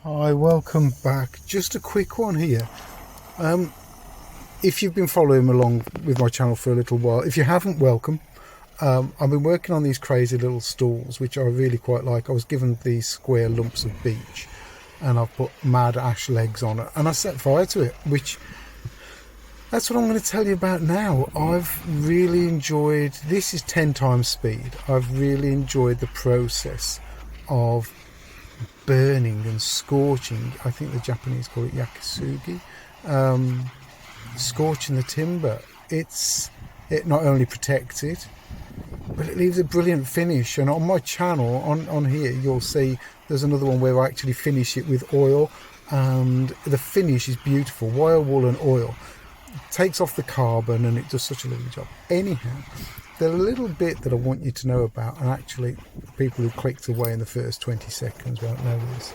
Hi, welcome back. Just a quick one here. If you've been following along with my channel for a little while, if you haven't, welcome. I've been working on these crazy little stalls, which I really quite like. I was given these square lumps of beech and I've put mad ash legs on it and I set fire to it, which that's what I'm going to tell you about now. I've really enjoyed, this is 10 times speed. I've really enjoyed the process of burning and scorching. I think the Japanese call it Yakisugi. Scorching the timber. It not only protects it, but it leaves a brilliant finish. And on my channel, on here, you'll see there's another one where I actually finish it with oil, and the finish is beautiful. Wire wool and oil takes off the carbon, and it does such a lovely job. Anyhow, the little bit that I want you to know about, and actually people who clicked away in the first 20 seconds won't know this,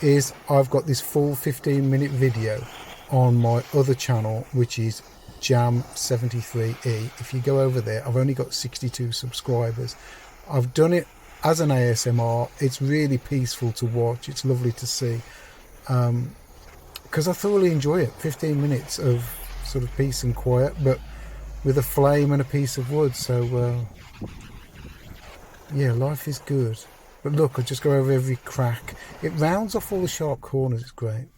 is I've got this full 15-minute video on my other channel, which is Jam73E. If you go over there, I've only got 62 subscribers. I've done it as an ASMR. It's really peaceful to watch. It's lovely to see, because I thoroughly enjoy it. 15 minutes of sort of peace and quiet, but with a flame and a piece of wood. So yeah, life is good. But look, I just go over every crack. It rounds off all the sharp corners. It's great.